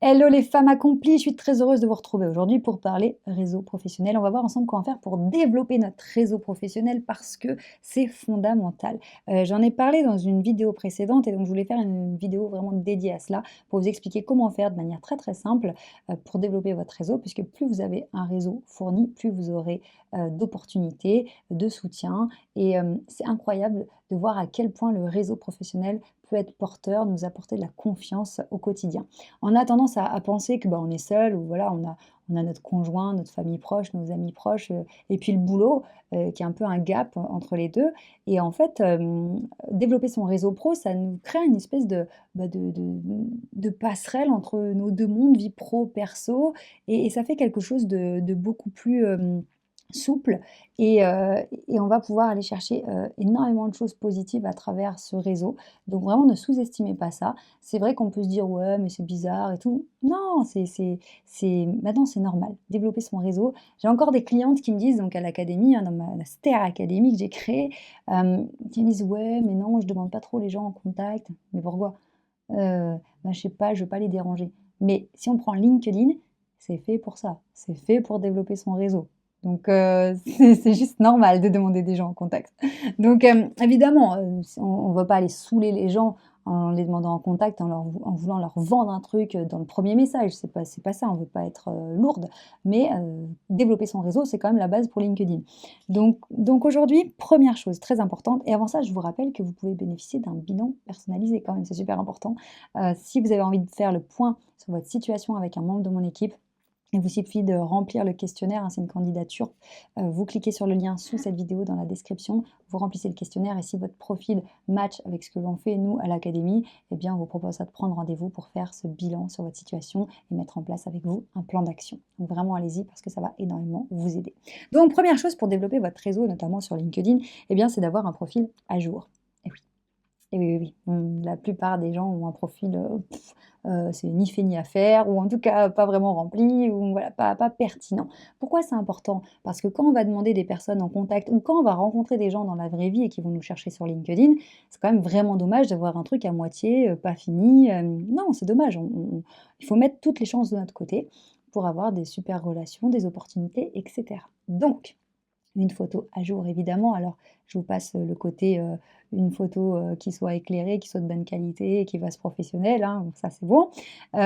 Hello les femmes accomplies, je suis très heureuse de vous retrouver aujourd'hui pour parler réseau professionnel. On va voir ensemble comment faire pour développer notre réseau professionnel parce que c'est fondamental. J'en ai parlé dans une vidéo précédente et donc je voulais faire une vidéo vraiment dédiée à cela pour vous expliquer comment faire de manière très très simple pour développer votre réseau puisque plus vous avez un réseau fourni, plus vous aurez d'opportunités, de soutien et c'est incroyable de voir à quel point le réseau professionnel peut être porteur, nous apporter de la confiance au quotidien. On a tendance à penser que, bah, on est seul ou voilà, on a notre conjoint, notre famille proche, nos amis proches, et puis le boulot, qui est un peu un gap entre les 2. Et en fait, développer son réseau pro, ça nous crée une espèce de, bah, de passerelle entre nos 2 mondes, vie pro, perso et ça fait quelque chose de beaucoup plus, souple et on va pouvoir aller chercher, énormément de choses positives à travers ce réseau. Donc vraiment ne sous-estimez pas ça. C'est vrai qu'on peut se dire: «Ouais, mais c'est bizarre et tout». Non, c'est maintenant c'est normal. Développer son réseau. J'ai encore des clientes qui me disent donc à l'académie, hein, dans la Ster Academy que j'ai créée, qui me disent: «Ouais, mais non, je demande pas trop les gens en contact». Mais pourquoi? Bah, je sais pas, je veux pas les déranger. Mais si on prend LinkedIn, c'est fait pour ça. C'est fait pour développer son réseau. Donc c'est juste normal de demander des gens en contact. Donc évidemment, on ne va pas aller saouler les gens en les demandant en contact, en voulant leur vendre un truc, dans le premier message. C'est pas ça, on ne veut pas être, lourde. Mais développer son réseau, c'est quand même la base pour LinkedIn. Donc aujourd'hui, première chose très importante et avant ça, je vous rappelle que vous pouvez bénéficier d'un bilan personnalisé quand même, c'est super important. Si vous avez envie de faire le point sur votre situation avec un membre de mon équipe, il vous suffit de remplir le questionnaire, hein, c'est une candidature. Vous cliquez sur le lien sous cette vidéo dans la description, vous remplissez le questionnaire et si votre profil match avec ce que l'on fait nous à l'académie, eh bien on vous propose de prendre rendez-vous pour faire ce bilan sur votre situation et mettre en place avec vous un plan d'action. Donc vraiment allez-y parce que ça va énormément vous aider. Donc première chose pour développer votre réseau, notamment sur LinkedIn, eh bien c'est d'avoir un profil à jour. Et oui. Et oui, oui, oui. La plupart des gens ont un profil, c'est ni fait ni à faire ou en tout cas pas vraiment rempli ou voilà, pas pertinent. Pourquoi c'est important? Parce que quand on va demander des personnes en contact ou quand on va rencontrer des gens dans la vraie vie et qui vont nous chercher sur LinkedIn, c'est quand même vraiment dommage d'avoir un truc à moitié, pas fini, non, c'est dommage. Il faut mettre toutes les chances de notre côté pour avoir des super relations, des opportunités et cetera. Donc une photo à jour évidemment. Alors je vous passe, le côté, une photo, qui soit éclairée, qui soit de bonne qualité et qui fasse professionnelle, hein, donc ça c'est bon.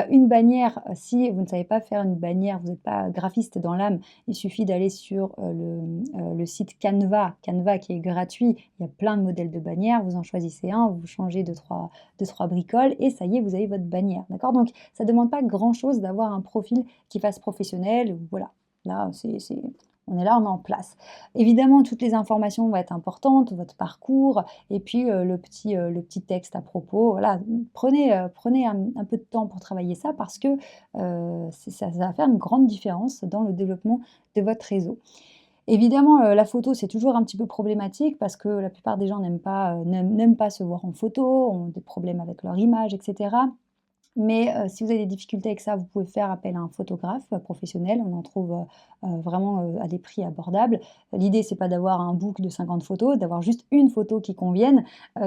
Une bannière, si vous ne savez pas faire une bannière, vous n'êtes pas graphiste dans l'âme, il suffit d'aller sur, le site Canva. Canva qui est gratuit, il y a plein de modèles de bannières, vous en choisissez un, vous changez deux trois bricoles et ça y est, vous avez votre bannière, d'accord? Donc ça ne demande pas grand chose d'avoir un profil qui fasse professionnel, voilà. Là, c'est on est là, on est en place. Évidemment, toutes les informations vont être importantes, votre parcours et puis, le petit texte à propos. Voilà, prenez un peu de temps pour travailler ça parce que, ça va faire une grande différence dans le développement de votre réseau. Évidemment, la photo, c'est toujours un petit peu problématique parce que la plupart des gens n'aiment pas se voir en photo, ont des problèmes avec leur image et cetera. Mais si vous avez des difficultés avec ça, vous pouvez faire appel à un photographe, professionnel. On en trouve, vraiment, à des prix abordables. L'idée, c'est pas d'avoir un book de 50 photos, d'avoir juste une photo qui convienne.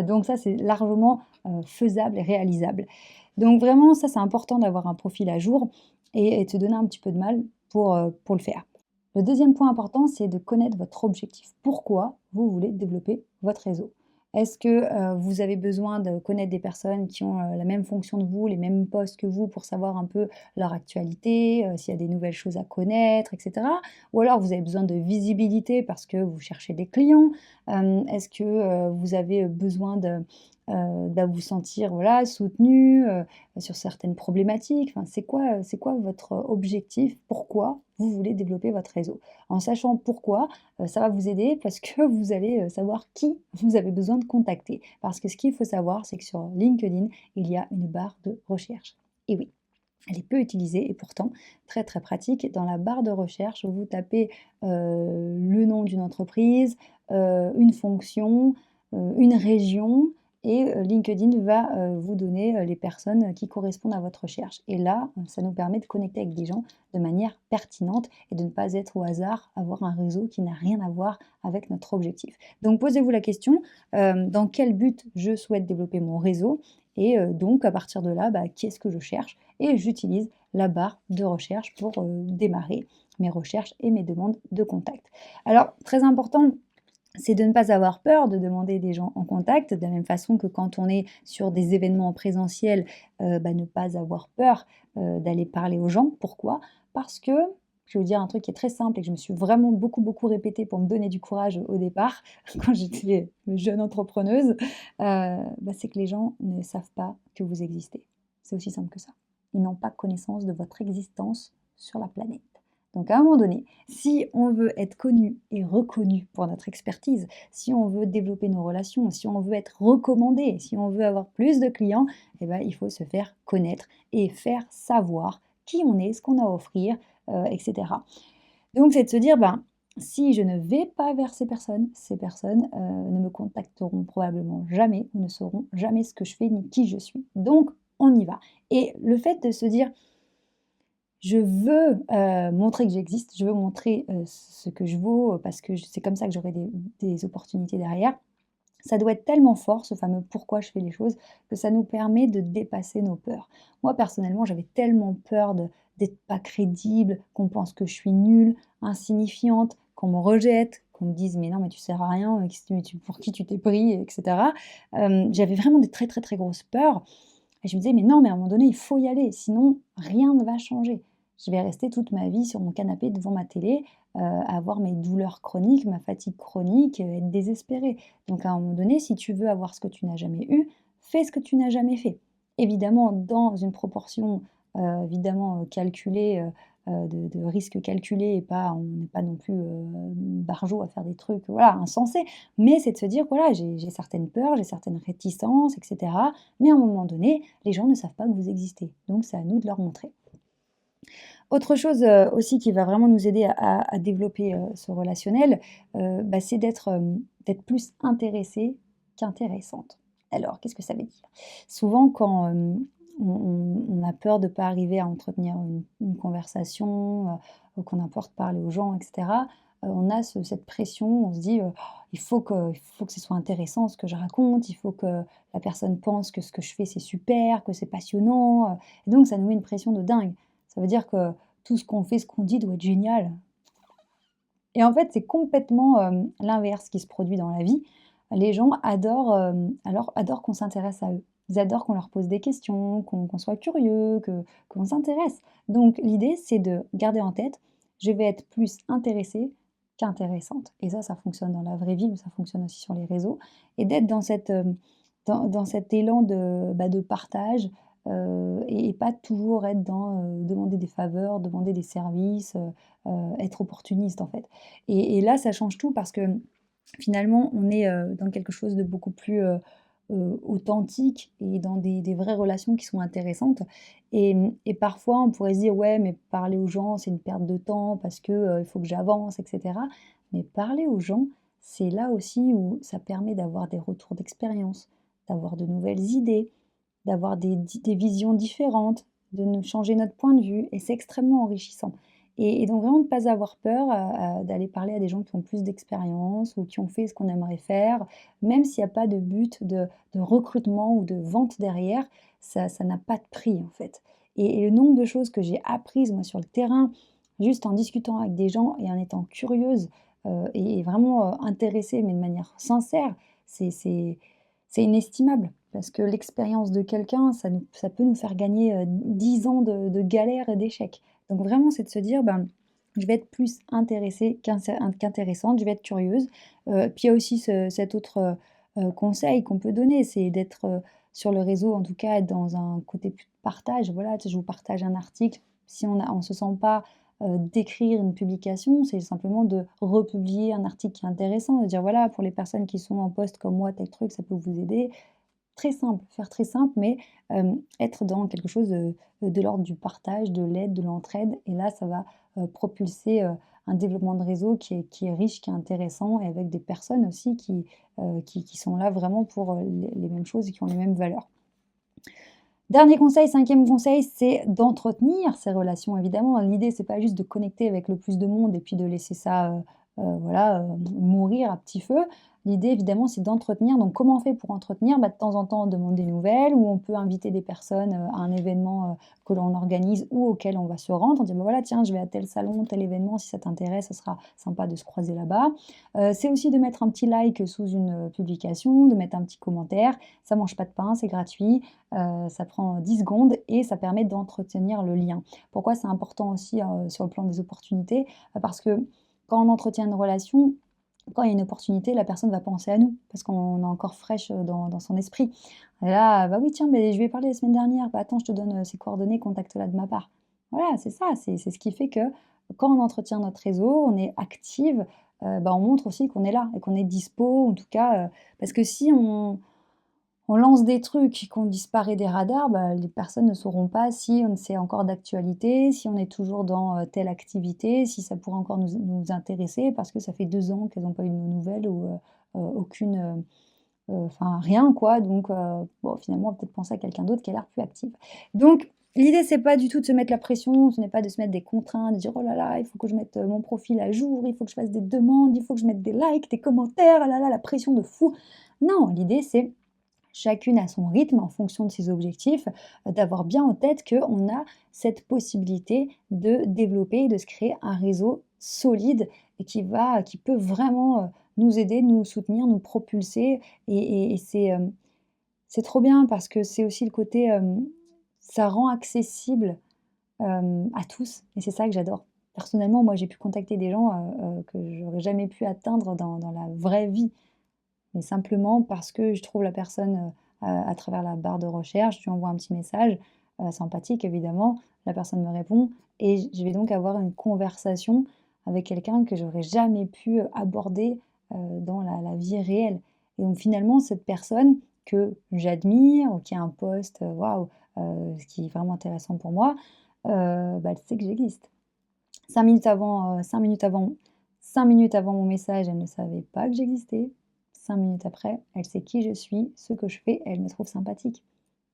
Donc ça, c'est largement, faisable et réalisable. Donc vraiment, ça, c'est important d'avoir un profil à jour et de se donner un petit peu de mal pour le faire. Le deuxième point important, c'est de connaître votre objectif. Pourquoi vous voulez développer votre réseau? Est-ce que, vous avez besoin de connaître des personnes qui ont, la même fonction que vous, les mêmes postes que vous pour savoir un peu leur actualité, s'il y a des nouvelles choses à connaître et cetera? Ou alors vous avez besoin de visibilité parce que vous cherchez des clients? Est-ce que, vous avez, besoin de vous sentir, voilà, soutenu, sur certaines problématiques? Enfin, c'est quoi votre objectif? Pourquoi vous voulez développer votre réseau? En sachant pourquoi, ça va vous aider parce que vous allez, savoir qui vous avez besoin de contacter. Parce que ce qu'il faut savoir, c'est que sur LinkedIn, il y a une barre de recherche. Et oui, elle est peu utilisée et pourtant très, très pratique. Dans la barre de recherche, vous tapez, le nom d'une entreprise, une fonction, une région et LinkedIn va, vous donner, les personnes, qui correspondent à votre recherche et là, ça nous permet de connecter avec des gens de manière pertinente et de ne pas être au hasard, avoir un réseau qui n'a rien à voir avec notre objectif. Donc posez-vous la question, dans quel but je souhaite développer mon réseau et donc à partir de là, bah, qu'est-ce que je cherche? Et j'utilise la barre de recherche pour démarrer mes recherches et mes demandes de contact. Alors, très important, c'est de ne pas avoir peur de demander des gens en contact, de la même façon que quand on est sur des événements en présentiel, ne pas avoir peur, d'aller parler aux gens. Pourquoi? Parce que, je vais vous dire un truc qui est très simple et que je me suis vraiment beaucoup, beaucoup répété pour me donner du courage au départ, quand j'étais jeune entrepreneuse, c'est que les gens ne savent pas que vous existez. C'est aussi simple que ça. Ils n'ont pas connaissance de votre existence sur la planète. Donc à un moment donné, si on veut être connu et reconnu pour notre expertise, si on veut développer nos relations, si on veut être recommandé, si on veut avoir plus de clients, il faut se faire connaître et faire savoir qui on est, ce qu'on a à offrir, etc. Donc c'est de se dire, si je ne vais pas vers ces personnes ne me contacteront probablement jamais ou ne sauront jamais ce que je fais ni qui je suis. Donc on y va. Et le fait de se dire, je veux, montrer que j'existe, je veux montrer, ce que je vaux, parce que c'est comme ça que j'aurai des opportunités derrière. Ça doit être tellement fort, ce fameux «pourquoi je fais les choses», que ça nous permet de dépasser nos peurs. Moi, personnellement, j'avais tellement peur d'être pas crédible, qu'on pense que je suis nulle, insignifiante, qu'on me rejette, qu'on me dise: «Mais non, mais tu sers à rien, pour qui tu t'es pris?» et cetera. J'avais vraiment des très, très, très grosses peurs et je me disais: «Mais non, mais à un moment donné, il faut y aller, sinon rien ne va changer. Je vais rester toute ma vie sur mon canapé devant ma télé, avoir mes douleurs chroniques, ma fatigue chronique, être désespérée». Donc à un moment donné, si tu veux avoir ce que tu n'as jamais eu, fais ce que tu n'as jamais fait. Évidemment, dans une proportion, évidemment, calculée, de risques calculés et pas on n'est pas non plus, barjots à faire des trucs, voilà, insensés. Mais c'est de se dire: «Voilà, j'ai certaines peurs, j'ai certaines réticences et cetera, mais à un moment donné, les gens ne savent pas que vous existez, donc c'est à nous de leur montrer». Autre chose, aussi qui va vraiment nous aider à développer, ce relationnel, c'est d'être plus intéressée qu'intéressante. Alors, qu'est-ce que ça veut dire? Souvent quand, on a peur de ne pas arriver à entretenir une conversation, ou qu'on a peur de parler aux gens et cetera, on a cette pression, on se dit: «Il faut que ce soit intéressant ce que je raconte, il faut que la personne pense que ce que je fais c'est super, que c'est passionnant», et donc ça nous met une pression de dingue. Ça veut dire que tout ce qu'on fait, ce qu'on dit doit être génial. Et en fait, c'est complètement, l'inverse qui se produit dans la vie. Les gens adorent, adorent qu'on s'intéresse à eux. Ils adorent qu'on leur pose des questions, qu'on soit curieux, qu'on s'intéresse. Donc l'idée, c'est de garder en tête: «Je vais être plus intéressée qu'intéressante» et ça fonctionne dans la vraie vie, mais ça fonctionne aussi sur les réseaux et d'être dans dans cet élan de partage, et pas toujours être dans, demander des faveurs, demander des services, être opportuniste en fait. Et là, ça change tout parce que finalement, on est, dans quelque chose de beaucoup plus, authentique et dans des vraies relations qui sont intéressantes et parfois on pourrait se dire: «Ouais, mais parler aux gens, c'est une perte de temps parce que, il faut que j'avance et cetera». Mais parler aux gens, c'est là aussi où ça permet d'avoir des retours d'expérience, d'avoir de nouvelles idées, d'avoir des visions différentes, de nous changer notre point de vue et c'est extrêmement enrichissant. Et donc vraiment de ne pas avoir peur, d'aller parler à des gens qui ont plus d'expérience ou qui ont fait ce qu'on aimerait faire, même s'il y a pas de but de recrutement ou de vente derrière, ça n'a pas de prix, en fait. Et le nombre de choses que j'ai apprises, moi, sur le terrain, juste en discutant avec des gens et en étant curieuse, et vraiment, intéressée, mais de manière sincère, c'est inestimable. Parce que l'expérience de quelqu'un, ça peut nous faire gagner, 10 ans de galères et d'échecs. Donc vraiment, c'est de se dire: je vais être plus intéressée qu'intéressante, je vais être curieuse». Puis il y a aussi cet autre, conseil qu'on peut donner, c'est d'être, sur le réseau, en tout cas, être dans un côté plus de partage. Voilà, tu sais, je vous partage un article, si on se sent pas, d'écrire une publication, c'est simplement de republier un article qui est intéressant, de dire: «Voilà, pour les personnes qui sont en poste comme moi, tel truc, ça peut vous aider». Très simple, faire très simple, mais être dans quelque chose, de l'ordre du partage, de l'aide, de l'entraide et là, ça va, propulser, un développement de réseau qui est riche, qui est intéressant et avec des personnes aussi qui sont là vraiment pour, les mêmes choses et qui ont les mêmes valeurs. Dernier conseil, cinquième conseil, c'est d'entretenir ces relations évidemment. L'idée, c'est pas juste de connecter avec le plus de monde et puis de laisser ça, voilà, mourir à petit feu. L'idée évidemment, c'est d'entretenir. Donc comment on fait pour entretenir? Bah, de temps en temps, on demande des nouvelles ou on peut inviter des personnes, à un événement, que l'on organise ou auquel on va se rendre. On dit: «Bah, voilà, tiens, je vais à tel salon, tel événement, si ça t'intéresse, ça sera sympa de se croiser là-bas». C'est aussi de mettre un petit like sous une, publication, de mettre un petit commentaire. Ça mange pas de pain, c'est gratuit, ça prend 10 secondes et ça permet d'entretenir le lien. Pourquoi c'est important aussi, sur le plan des opportunités? Parce que quand on entretient une relation, quand il y a une opportunité, la personne va penser à nous parce qu'on est encore fraîche, dans son esprit. Et là: «Bah oui, tiens, mais je lui ai parlé la semaine dernière. Bah attends, je te donne, ses coordonnées, contacte-la de ma part». Voilà, c'est ça, c'est ce qui fait que quand on entretient notre réseau, on est active, bah, on montre aussi qu'on est là et qu'on est dispo, en tout cas, parce que si on lance des trucs et qu'on disparaît des radars, bah, les personnes ne sauront pas si on c'est encore d'actualité, si on est toujours dans, telle activité, si ça pourrait encore nous intéresser parce que ça fait 2 ans qu'elles n'ont pas eu de nos nouvelles ou, aucune, enfin rien quoi, donc bon finalement on va peut-être penser à quelqu'un d'autre qui a l'air plus actif. Donc l'idée c'est pas du tout de se mettre la pression, ce n'est pas de se mettre des contraintes, de dire: «Oh là là, il faut que je mette, mon profil à jour, il faut que je fasse des demandes, il faut que je mette des likes, des commentaires, ah là là, la pression de fou». Non, l'idée c'est chacune à son rythme en fonction de ses objectifs, d'avoir bien en tête qu'on a cette possibilité de développer, de se créer un réseau solide et qui peut vraiment, nous aider, nous soutenir, nous propulser et c'est trop bien parce que c'est aussi le côté, ça rend accessible, à tous et c'est ça que j'adore. Personnellement, moi, j'ai pu contacter des gens, que j'aurais jamais pu atteindre dans la vraie vie. Mais simplement parce que je trouve la personne, à travers la barre de recherche, je lui envoie un petit message, sympathique évidemment, la personne me répond et je vais donc avoir une conversation avec quelqu'un que j'aurais jamais pu, aborder, dans la vie réelle et donc finalement cette personne que j'admire ou qui a un poste, waouh, qui est vraiment intéressant pour moi, bah, elle sait que j'existe. 5 minutes avant mon message, elle ne savait pas que j'existais. 5 minutes après, elle sait qui je suis, ce que je fais et elle me trouve sympathique.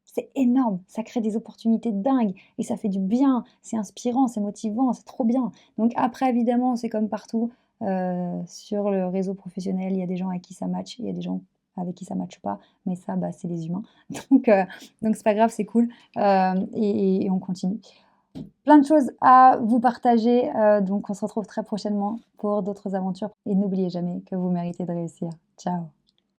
C'est énorme, ça crée des opportunités dingues et ça fait du bien, c'est inspirant, c'est motivant, c'est trop bien. Donc après évidemment, c'est comme partout, sur le réseau professionnel, il y a des gens avec qui ça match, il y a des gens avec qui ça matche pas, mais ça, bah, c'est les humains. Donc heu, donc c'est pas grave, c'est cool, et on continue. Plein de choses à vous partager, donc on se retrouve très prochainement pour d'autres aventures et n'oubliez jamais que vous méritez de réussir. Ciao.